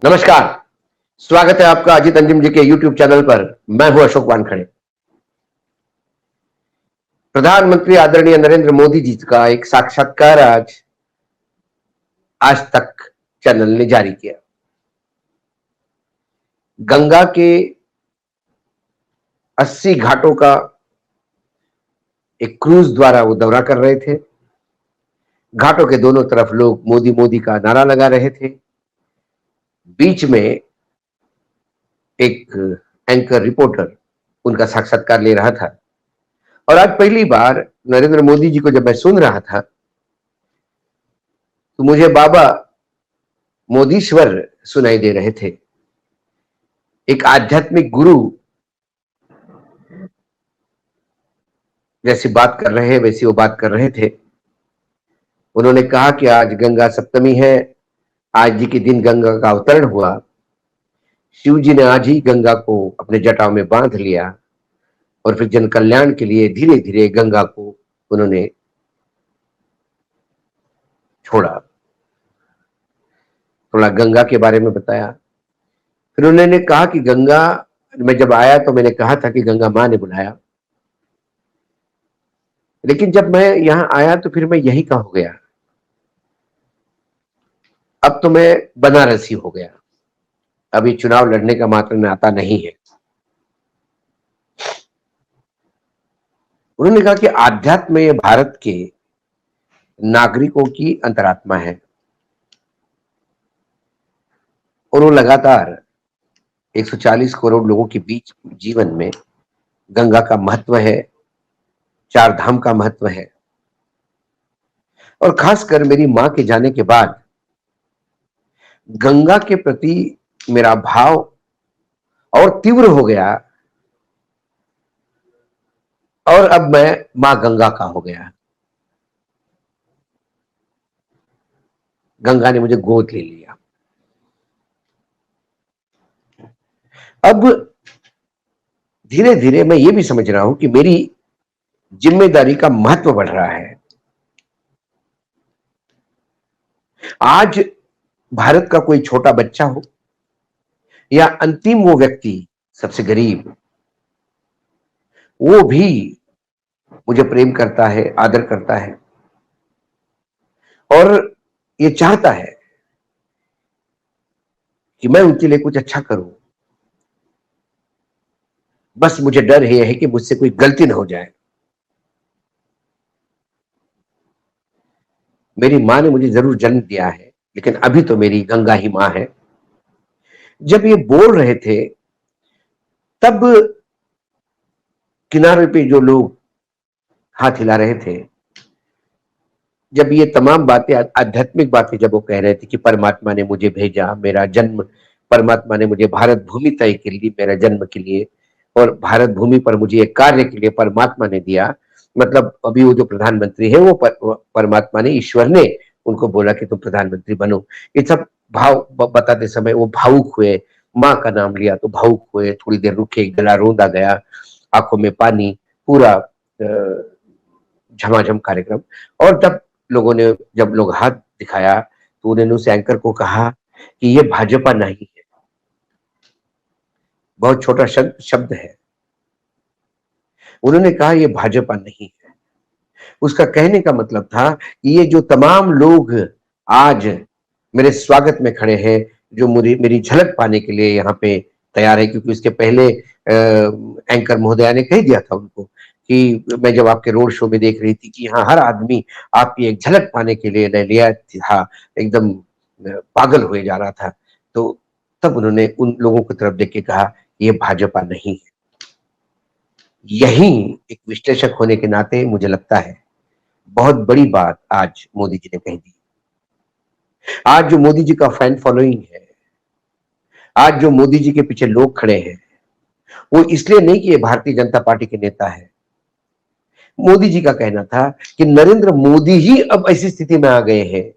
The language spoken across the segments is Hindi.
नमस्कार। स्वागत है आपका अजीत अंजुम जी के यूट्यूब चैनल पर। मैं हूं अशोक वानखड़े। प्रधानमंत्री आदरणीय नरेंद्र मोदी जी का एक साक्षात्कार आज तक चैनल ने जारी किया। गंगा के 80 घाटों का एक क्रूज द्वारा वो दौरा कर रहे थे। घाटों के दोनों तरफ लोग मोदी मोदी का नारा लगा रहे थे। बीच में एक एंकर रिपोर्टर उनका साक्षात्कार ले रहा था। और आज पहली बार नरेंद्र मोदी जी को जब मैं सुन रहा था तो मुझे बाबा मोदीश्वर सुनाई दे रहे थे। एक आध्यात्मिक गुरु जैसी बात कर रहे हैं वैसी वो बात कर रहे थे। उन्होंने कहा कि आज गंगा सप्तमी है, आज ही के दिन गंगा का अवतरण हुआ। शिव जी ने आज ही गंगा को अपने जटाओं में बांध लिया और फिर जन कल्याण के लिए धीरे धीरे गंगा को उन्होंने छोड़ा। थोड़ा गंगा के बारे में बताया। फिर उन्होंने कहा कि गंगा, मैं जब आया तो मैंने कहा था कि गंगा मां ने बुलाया, लेकिन जब मैं यहां आया तो फिर मैं यही का हो गया। अब तो मैं बनारसी हो गया। अभी चुनाव लड़ने का मात्र नाता नहीं है। उन्होंने कहा कि आध्यात्म ये भारत के नागरिकों की अंतरात्मा है और वो लगातार 140 करोड़ लोगों के बीच जीवन में गंगा का महत्व है, चार धाम का महत्व है। और खासकर मेरी मां के जाने के बाद गंगा के प्रति मेरा भाव और तीव्र हो गया और अब मैं मां गंगा का हो गया। गंगा ने मुझे गोद ले लिया। अब धीरे धीरे मैं ये भी समझ रहा हूं कि मेरी जिम्मेदारी का महत्व बढ़ रहा है। आज भारत का कोई छोटा बच्चा हो या अंतिम वो व्यक्ति सबसे गरीब, वो भी मुझे प्रेम करता है, आदर करता है और ये चाहता है कि मैं उनके लिए कुछ अच्छा करूं। बस मुझे डर ये है कि मुझसे कोई गलती ना हो जाए। मेरी मां ने मुझे जरूर जन्म दिया है, लेकिन अभी तो मेरी गंगा ही मां है। जब ये बोल रहे थे तब किनारे पे जो लोग हाथ हिला रहे थे, जब ये तमाम बातें, आध्यात्मिक बातें जब वो कह रहे थे कि परमात्मा ने मुझे भेजा, मेरा जन्म, परमात्मा ने मुझे भारत भूमि तय के लिए, मेरा जन्म के लिए, और भारत भूमि पर मुझे एक कार्य के लिए परमात्मा ने दिया। मतलब अभी वो जो प्रधानमंत्री है वो परमात्मा ने, ईश्वर ने उनको बोला कि तुम प्रधानमंत्री बनो। ये सब भाव बताते समय वो भावुक हुए। माँ का नाम लिया तो भावुक हुए, थोड़ी देर रुके, गला रोंदा गया, आंखों में पानी, पूरा झमाझम कार्यक्रम। और जब लोग हाथ दिखाया तो उन्होंने उस एंकर को कहा कि ये भाजपा नहीं है। बहुत छोटा शब्द है। उन्होंने कहा ये भाजपा नहीं है। उसका कहने का मतलब था कि ये जो तमाम लोग आज मेरे स्वागत में खड़े हैं, जो मेरी झलक पाने के लिए यहाँ पे तैयार है, क्योंकि उसके पहले एंकर महोदया ने कह दिया था उनको कि मैं जब आपके रोड शो में देख रही थी कि यहाँ हर आदमी आपकी एक झलक पाने के लिए लिया था, एकदम पागल हुए जा रहा था। तो तब उन्होंने उन लोगों की तरफ देख के कहा ये भाजपा नहीं है। यही एक विश्लेषक होने के नाते मुझे लगता है बहुत बड़ी बात आज मोदी जी ने कह दी। आज जो मोदी जी का फैन फॉलोइंग है, आज जो मोदी जी के पीछे लोग खड़े हैं, वो इसलिए नहीं कि ये भारतीय जनता पार्टी के नेता है। मोदी जी का कहना था कि नरेंद्र मोदी ही अब ऐसी स्थिति में आ गए हैं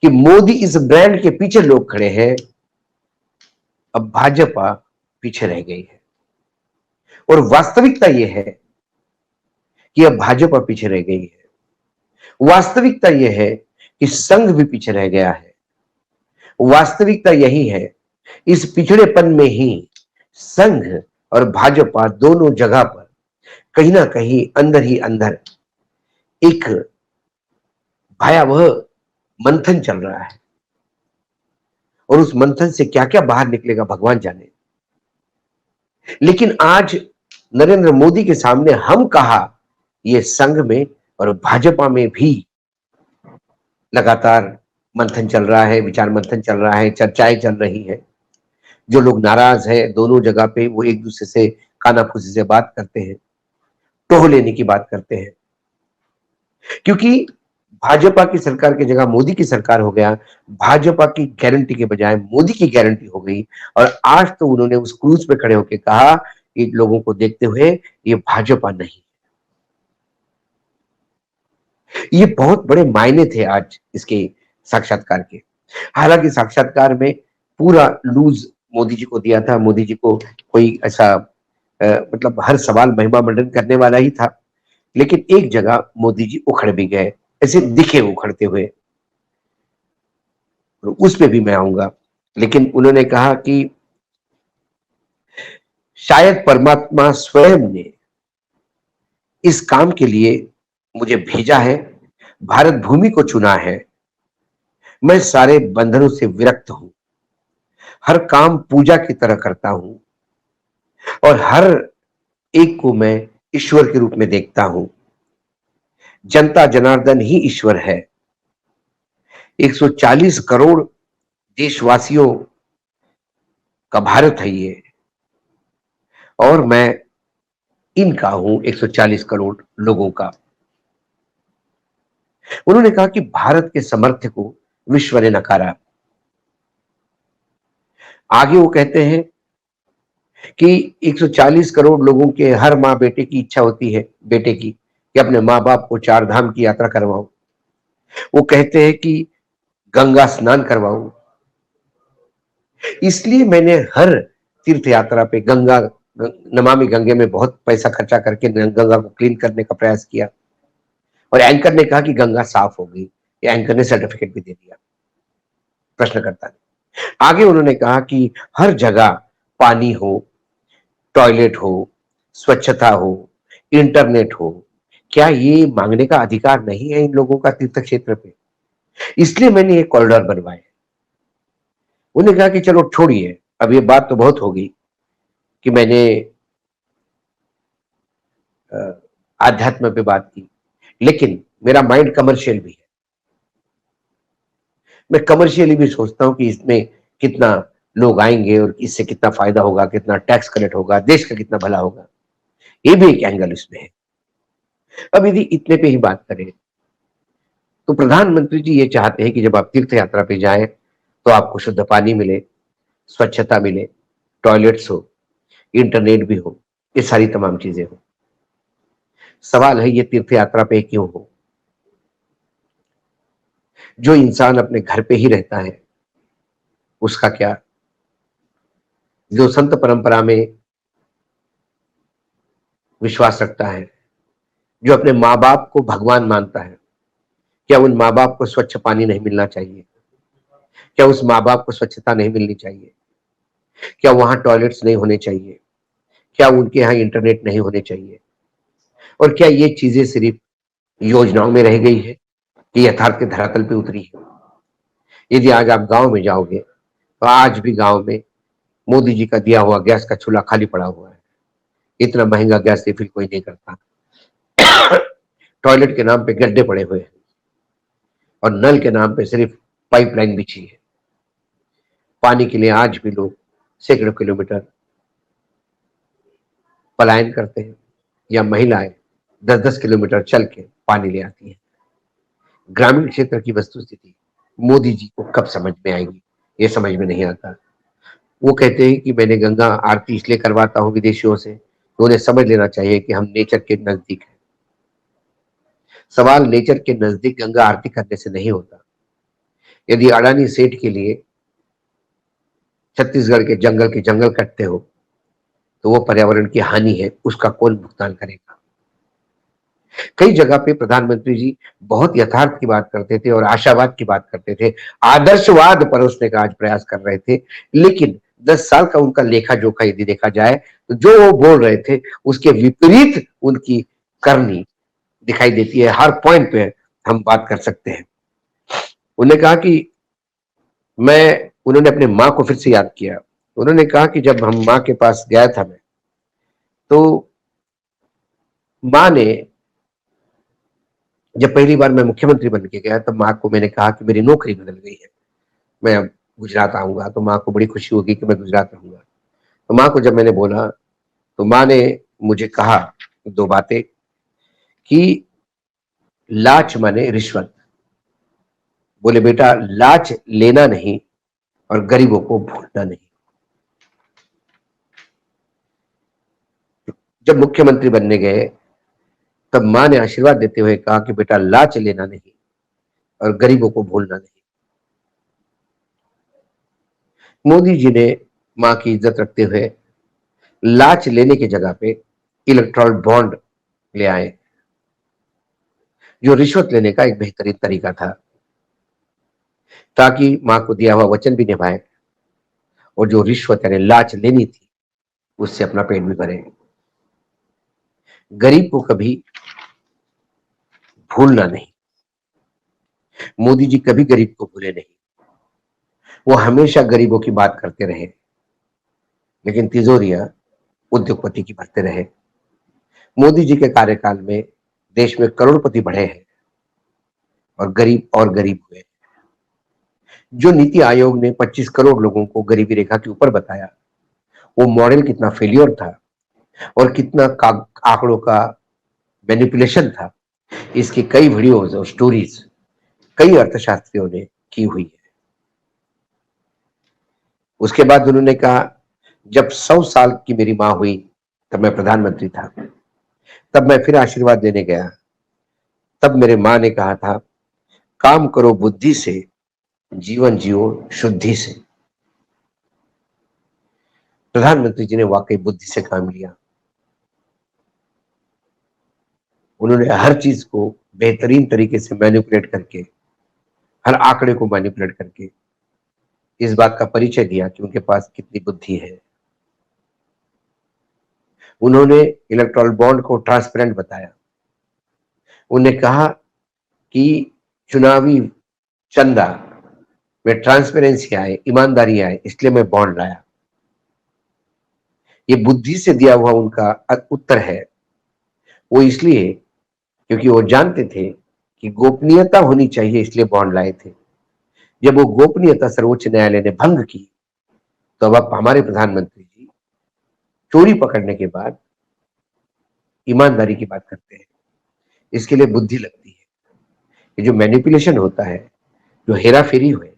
कि मोदी इस ब्रांड के पीछे लोग खड़े हैं, अब भाजपा पीछे रह गई है। और वास्तविकता यह है कि अब भाजपा पीछे रह गई है। वास्तविकता यह है कि संघ भी पीछे रह गया है। वास्तविकता यही है, इस पिछड़ेपन में ही संघ और भाजपा दोनों जगह पर कहीं ना कहीं अंदर ही अंदर एक भयावह मंथन चल रहा है, और उस मंथन से क्या क्या बाहर निकलेगा भगवान जाने। लेकिन आज नरेंद्र मोदी के सामने हम कहा, ये संघ में और भाजपा में भी लगातार मंथन चल रहा है, विचार मंथन चल रहा है, चर्चाएं चल रही है। जो लोग नाराज है दोनों जगह पे, वो एक दूसरे से कानाफूसी से बात करते हैं, टोह लेने की बात करते हैं, क्योंकि भाजपा की सरकार की जगह मोदी की सरकार हो गया, भाजपा की गारंटी के बजाय मोदी की गारंटी हो गई। और आज तो उन्होंने उस क्रूज पे खड़े होकर कहा कि लोगों को देखते हुए ये भाजपा नहीं। ये बहुत बड़े मायने थे आज इसके साक्षात्कार के। हालांकि साक्षात्कार में पूरा लूज मोदी जी को दिया था, मोदी जी को कोई ऐसा मतलब हर सवाल महिमा मंडन करने वाला ही था, लेकिन एक जगह मोदी जी उखड़ भी गए, ऐसे दिखे उखड़ते हुए, उस पे भी मैं आऊंगा। लेकिन उन्होंने कहा कि शायद परमात्मा स्वयं ने इस काम के लिए मुझे भेजा है, भारत भूमि को चुना है, मैं सारे बंधनों से विरक्त हूं, हर काम पूजा की तरह करता हूं, और हर एक को मैं ईश्वर के रूप में देखता हूं। जनता जनार्दन ही ईश्वर है। 140 करोड़ देशवासियों का भारत है ये, और मैं इनका हूं 140 करोड़ लोगों का। उन्होंने कहा कि भारत के सामर्थ्य को विश्व ने नकारा। आगे वो कहते हैं कि 140 करोड़ लोगों के हर माँ बेटे की इच्छा होती है, बेटे की, कि अपने माँ बाप को 4 धाम की यात्रा करवाओ। वो कहते हैं कि गंगा स्नान करवाओ। इसलिए मैंने हर तीर्थ यात्रा पे गंगा, नमामि गंगे में बहुत पैसा खर्चा करके गंगा को क्लीन करने का प्रयास किया, और एंकर ने कहा कि गंगा साफ हो गई, या एंकर ने सर्टिफिकेट भी दे दिया प्रश्नकर्ता ने। आगे उन्होंने कहा कि हर जगह पानी हो, टॉयलेट हो, स्वच्छता हो, इंटरनेट हो, क्या ये मांगने का अधिकार नहीं है इन लोगों का तीर्थ क्षेत्र पे? इसलिए मैंने ये कॉरिडोर बनवाए। उन्होंने कहा कि चलो छोड़िए, अब ये बात तो बहुत होगी कि मैंने आध्यात्म पे बात की, लेकिन मेरा माइंड कमर्शियल भी है। मैं कमर्शियली भी सोचता हूं कि इसमें कितना लोग आएंगे और इससे कितना फायदा होगा, कितना टैक्स कलेक्ट होगा, देश का कितना भला होगा, ये भी एक एंगल इसमें है। अब यदि इतने पे ही बात करें, तो प्रधानमंत्री जी ये चाहते हैं कि जब आप तीर्थ यात्रा पे जाएं तो आपको शुद्ध पानी मिले, स्वच्छता मिले, टॉयलेट्स हो, इंटरनेट भी हो, ये सारी तमाम चीजें हो। सवाल है ये तीर्थ यात्रा पे क्यों हो? जो इंसान अपने घर पे ही रहता है उसका क्या? जो संत परंपरा में विश्वास रखता है, जो अपने माँ बाप को भगवान मानता है, क्या उन माँ बाप को स्वच्छ पानी नहीं मिलना चाहिए? क्या उस माँ बाप को स्वच्छता नहीं मिलनी चाहिए? क्या वहां टॉयलेट्स नहीं होने चाहिए? क्या उनके यहाँ इंटरनेट नहीं होने चाहिए? और क्या ये चीजें सिर्फ योजनाओं में रह गई है कि यथार्थ के धरातल पे उतरी है? यदि आज आप गांव में जाओगे तो आज भी गांव में मोदी जी का दिया हुआ गैस का चूल्हा खाली पड़ा हुआ है। इतना महंगा गैस रिफिल कोई नहीं करता। टॉयलेट के नाम पे गड्ढे पड़े हुए हैं, और नल के नाम पे सिर्फ पाइपलाइन बिछी है। पानी के लिए आज भी लोग सैकड़ों किलोमीटर पलायन करते हैं, या महिलाएं 10-10 किलोमीटर चल के पानी ले आती हैं। ग्रामीण क्षेत्र की वस्तुस्थिति मोदी जी को कब समझ में आएगी, ये समझ में नहीं आता। वो कहते हैं कि मैंने गंगा आरती इसलिए करवाता हूँ विदेशियों से, तो उन्हें समझ लेना चाहिए कि हम नेचर के नजदीक हैं। सवाल नेचर के नजदीक गंगा आरती करने से नहीं होता। यदि अडानी सेठ के लिए छत्तीसगढ़ के जंगल कटते हो, तो वो पर्यावरण की हानि है, उसका कौन भुगतान करेगा? कई जगह पे प्रधानमंत्री जी बहुत यथार्थ की बात करते थे और आशावाद की बात करते थे, आदर्शवाद परोसने का आज प्रयास कर रहे थे। लेकिन 10 साल का उनका लेखा-जोखा यदि देखा जाए, तो जो वो बोल रहे थे, उसके विपरीत उनकी करनी दिखाई देती है। हर पॉइंट पे हम बात कर सकते हैं। उन्होंने कहा कि उन्होंने अपनी माँ को फिर से याद किया। उन्होंने कहा कि जब हम माँ के पास गया था मैं, तो माँ ने जब पहली बार मैं मुख्यमंत्री बन के गया, तब माँ को मैंने कहा कि मेरी नौकरी बदल गई है। मैं अब गुजरात आऊँगा, तो माँ को बड़ी खुशी होगी कि मैं गुजरात रहूँगा। तो माँ को जब मैंने बोला, तो माँ ने मुझे कहा 2 बातें कि लाच माने रिश्वत। बोले, "बेटा, लाच लेना नहीं और गरीबों को भूलना नहीं।" जब मुख्यमंत्री बनने गए, तब माँ ने आशीर्वाद देते हुए कहा कि बेटा, लाच लेना नहीं और गरीबों को भूलना नहीं। मोदी जी ने माँ की इज्जत रखते हुए लाच लेने की जगह पे इलेक्टोरल बॉन्ड ले आए, जो रिश्वत लेने का एक बेहतरीन तरीका था, ताकि माँ को दिया हुआ वचन भी निभाए और जो रिश्वत यानी लाच लेनी थी, उससे अपना पेट भी भरे। गरीब को कभी भूलना नहीं। मोदी जी कभी गरीब को भूले नहीं। वो हमेशा गरीबों की बात करते रहे, लेकिन तिजोरियां उद्योगपति की भरते रहे। मोदी जी के कार्यकाल में देश में करोड़पति बढ़े हैं और गरीब हुए। जो नीति आयोग ने 25 करोड़ लोगों को गरीबी रेखा के ऊपर बताया, वो मॉडल कितना फेलियर था और कितना आंकड़ों का मैनिपुलेशन था, इसकी कई वीडियोस और स्टोरीज कई अर्थशास्त्रियों ने की हुई है। उसके बाद उन्होंने कहा, जब 100 साल की मेरी मां हुई, तब मैं प्रधानमंत्री था, तब मैं फिर आशीर्वाद देने गया। तब मेरे मां ने कहा था, काम करो बुद्धि से, जीवन जियो शुद्धि से। प्रधानमंत्री जी ने वाकई बुद्धि से काम लिया। उन्होंने हर चीज को बेहतरीन तरीके से मैनिपुलेट करके, हर आंकड़े को मैनिपुलेट करके इस बात का परिचय दिया कि उनके पास कितनी बुद्धि है। उन्होंने इलेक्टोरल बॉन्ड को ट्रांसपेरेंट बताया। उन्होंने कहा कि चुनावी चंदा में ट्रांसपेरेंसी आए, ईमानदारी आए, इसलिए मैं बॉन्ड लाया। ये बुद्धि से दिया हुआ उनका उत्तर है। वो इसलिए क्योंकि वो जानते थे कि गोपनीयता होनी चाहिए, इसलिए बॉन्ड लाए थे। जब वो गोपनीयता सर्वोच्च न्यायालय ने भंग की, तो अब हमारे प्रधानमंत्री जी चोरी पकड़ने के बाद ईमानदारी की बात करते हैं। इसके लिए बुद्धि लगती है। ये जो मैनिपुलेशन होता है, जो हेरा फेरी हुए,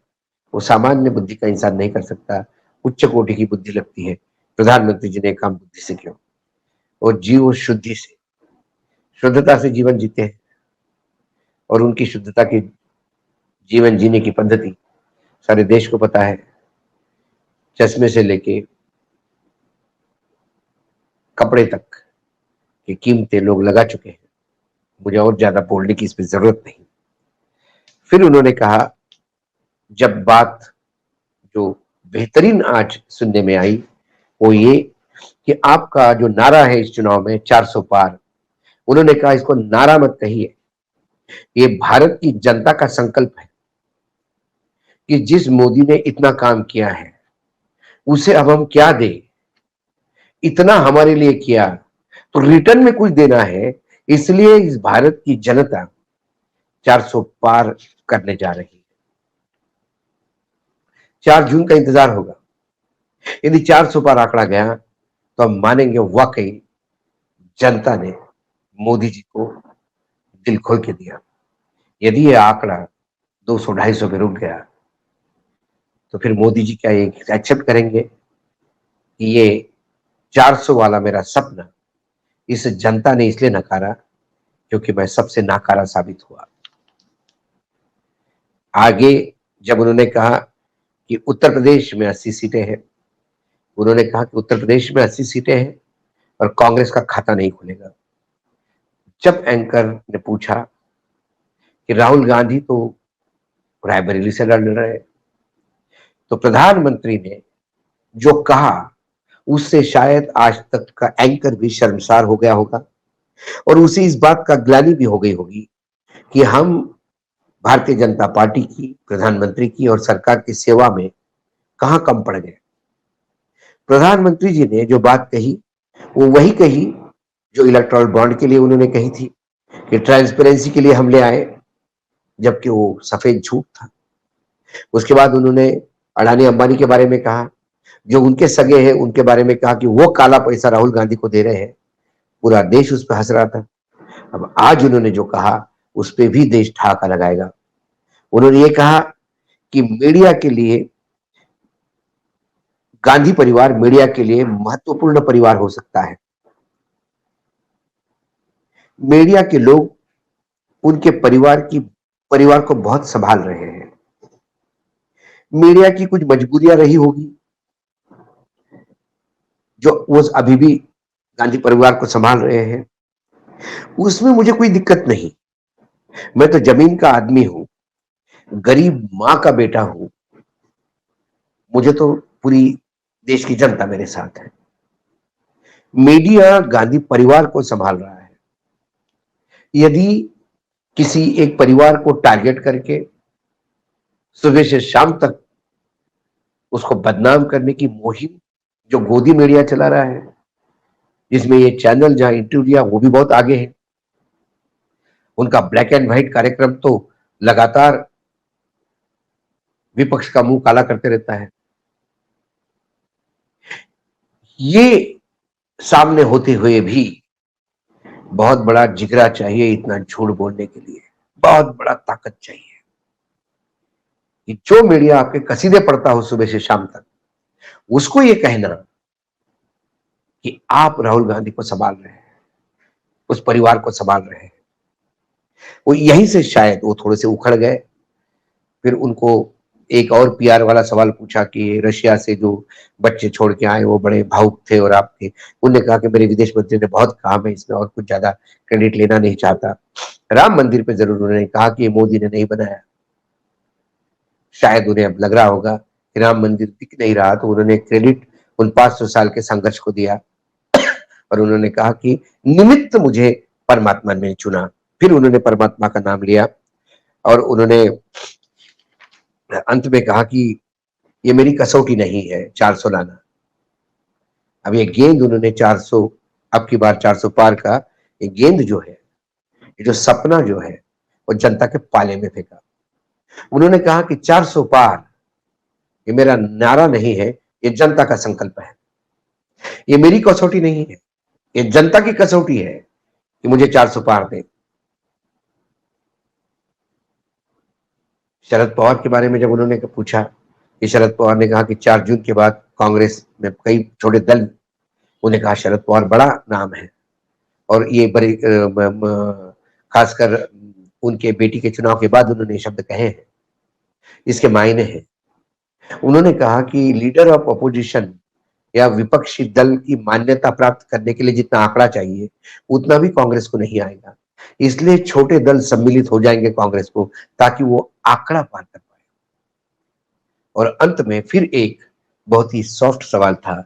वो सामान्य बुद्धि का इंसान नहीं कर सकता। उच्च कोटि की बुद्धि लगती है। प्रधानमंत्री जी ने काम बुद्धि से किया और जीव शुद्धि से, शुद्धता से जीवन जीते हैं और उनकी शुद्धता की जीवन जीने की पद्धति सारे देश को पता है। चश्मे से लेके कपड़े तक की कीमतें लोग लगा चुके हैं। मुझे और ज्यादा बोलने की इसमें जरूरत नहीं। फिर उन्होंने कहा, जब बात जो बेहतरीन आज सुनने में आई, वो ये कि आपका जो नारा है इस चुनाव में 400 पार, उन्होंने कहा इसको नारा मत कहिए, ये भारत की जनता का संकल्प है कि जिस मोदी ने इतना काम किया है, उसे अब हम क्या दें। इतना हमारे लिए किया, तो रिटर्न में कुछ देना है। इसलिए इस भारत की जनता 400 पार करने जा रही है। 4 जून का इंतजार होगा। यदि 400 पार आंकड़ा गया, तो हम मानेंगे वाकई जनता ने मोदी जी को दिल खोल के दिया। यदि ये आंकड़ा 200-250 पे रुक गया, तो फिर मोदी जी क्या ये एक्सेप्ट करेंगे कि ये 400 वाला मेरा सपना इस जनता ने इसलिए नकारा क्योंकि मैं सबसे नाकारा साबित हुआ। आगे जब उन्होंने कहा कि उत्तर प्रदेश में 80 सीटें हैं, उन्होंने कहा कि उत्तर प्रदेश में 80 सीटें हैं और कांग्रेस का खाता नहीं खुलेगा। जब एंकर ने पूछा कि राहुल गांधी तो रायबरेली से लड़ रहे हैं, तो प्रधानमंत्री ने जो कहा उससे शायद आज तक का एंकर भी शर्मसार हो गया होगा और उसे इस बात का ग्लानि भी हो गई होगी कि हम भारतीय जनता पार्टी की, प्रधानमंत्री की और सरकार की सेवा में कहां कम पड़ गए। प्रधानमंत्री जी ने जो बात कही वो वही कही जो इलेक्टोरल बॉन्ड के लिए उन्होंने कही थी कि ट्रांसपेरेंसी के लिए हम ले आए, जबकि वो सफेद झूठ था। उसके बाद उन्होंने अडानी अंबानी के बारे में कहा, जो उनके सगे हैं उनके बारे में कहा कि वो काला पैसा राहुल गांधी को दे रहे हैं। पूरा देश उस पर हंस रहा था। अब आज उन्होंने जो कहा उस पर भी देश ठहाका लगाएगा। उन्होंने ये कहा कि मीडिया के लिए, गांधी परिवार मीडिया के लिए महत्वपूर्ण परिवार हो सकता है। मीडिया के लोग उनके परिवार को बहुत संभाल रहे हैं। मीडिया की कुछ मजबूरियां रही होगी जो वो अभी भी गांधी परिवार को संभाल रहे हैं, उसमें मुझे कोई दिक्कत नहीं। मैं तो जमीन का आदमी हूं, गरीब मां का बेटा हूं। मुझे तो पूरी देश की जनता मेरे साथ है। मीडिया गांधी परिवार को संभाल रहा है। यदि किसी एक परिवार को टारगेट करके सुबह से शाम तक उसको बदनाम करने की मुहिम जो गोदी मीडिया चला रहा है, जिसमें ये चैनल जहां इंटरव्यू दिया वो भी बहुत आगे है, उनका ब्लैक एंड व्हाइट कार्यक्रम तो लगातार विपक्ष का मुंह काला करते रहता है। ये सामने होते हुए भी बहुत बड़ा जिगरा चाहिए इतना झूठ बोलने के लिए, बहुत बड़ा ताकत चाहिए कि जो मीडिया आपके कसीदे पढ़ता हो सुबह से शाम तक, उसको ये कहना कि आप राहुल गांधी को संभाल रहे हैं, उस परिवार को संभाल रहे हैं। वो यहीं से शायद वो थोड़े से उखड़ गए। फिर उनको एक और पीआर वाला सवाल पूछा कि रशिया से जो बच्चे छोड़ के आए वो बड़े भावुक थे और आपके, उन्होंने कहा कि मेरे विदेश मंत्री ने बहुत काम है इसमें और कुछ ज्यादा क्रेडिट लेना नहीं चाहता। राम मंदिर पे जरूर उन्होंने कहा कि मोदी ने नहीं बनाया। शायद उन्हें अब लग रहा होगा कि राम मंदिर दिख नहीं रहा, तो उन्होंने क्रेडिट उन 500 साल के संघर्ष को दिया और उन्होंने कहा कि निमित्त मुझे परमात्मा ने चुना। फिर उन्होंने परमात्मा का नाम लिया और उन्होंने अंत में कहा कि ये मेरी कसौटी नहीं है 400 लाना। अब ये गेंद उन्होंने 400, अब की बार 400 पार का ये गेंद जो है, ये जो सपना जो है, वो जनता के पाले में फेंका। उन्होंने कहा कि 400 पार ये मेरा नारा नहीं है, ये जनता का संकल्प है। ये मेरी कसौटी नहीं है, ये जनता की कसौटी है कि मुझे 400 पार दे। शरद पवार के बारे में जब उन्होंने पूछा कि शरद पवार ने कहा कि 4 जून के बाद कांग्रेस में कई छोटे दल, उन्हें कहा शरद पवार बड़ा नाम है और ये बड़ी खासकर उनके बेटी के चुनाव के बाद उन्होंने शब्द कहे हैं, इसके मायने हैं। उन्होंने कहा कि लीडर ऑफ अपोजिशन या विपक्षी दल की मान्यता प्राप्त करने के लिए जितना आंकड़ा चाहिए उतना भी कांग्रेस को नहीं आएगा, इसलिए छोटे दल सम्मिलित हो जाएंगे कांग्रेस को ताकि वो आंकड़ा पार कर पाए। और अंत में फिर एक बहुत ही सॉफ्ट सवाल था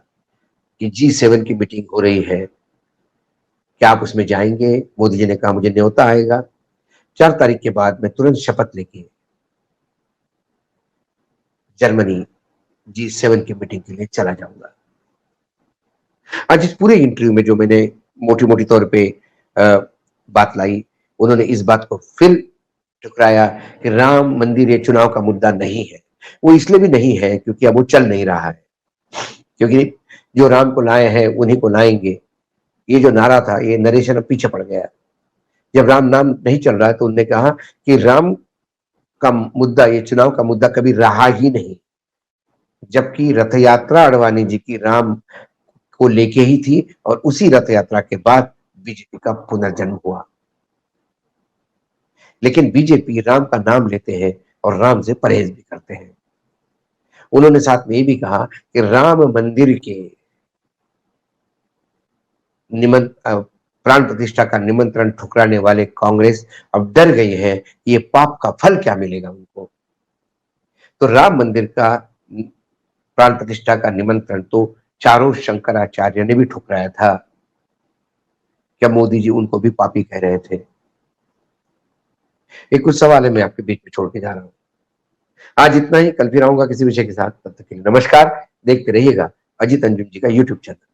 कि G7 की मीटिंग हो रही है, क्या आप उसमें जाएंगे? मोदी जी ने कहा मुझे न्योता आएगा, 4 तारीख के बाद मैं तुरंत शपथ लेके जर्मनी G7 की मीटिंग के लिए चला जाऊंगा। आज इस पूरे इंटरव्यू में जो मैंने मोटी मोटी तौर पे बात लाई, उन्होंने इस बात को फिर ठुकराया कि राम मंदिर ये चुनाव का मुद्दा नहीं है। वो इसलिए भी नहीं है क्योंकि अब वो चल नहीं रहा है, क्योंकि जो राम को लाए हैं उन्हीं को लाएंगे, ये जो नारा था ये नरेशन अब पीछे पड़ गया। जब राम नाम नहीं चल रहा है तो उन्होंने कहा कि राम का मुद्दा, ये चुनाव का मुद्दा कभी रहा ही नहीं, जबकि रथ यात्रा अडवाणी जी की राम को लेके ही थी और उसी रथ यात्रा के बाद बीजेपी का पुनर्जन्म हुआ। लेकिन बीजेपी राम का नाम लेते हैं और राम से परहेज भी करते हैं। उन्होंने साथ में ये भी कहा कि राम मंदिर के प्राण प्रतिष्ठा का निमंत्रण ठुकराने वाले कांग्रेस अब डर गई है कि ये पाप का फल क्या मिलेगा उनको। तो राम मंदिर का प्राण प्रतिष्ठा का निमंत्रण तो चारों शंकराचार्य ने भी ठुकराया था। क्या मोदी जी उनको भी पापी कह रहे थे? ये कुछ सवाल है, मैं आपके बीच में छोड़ के जा रहा हूं। आज इतना ही, कल फिर आऊंगा किसी विषय के साथ। तब तक के लिए नमस्कार। देखते रहिएगा अजीत अंजुम जी का यूट्यूब चैनल।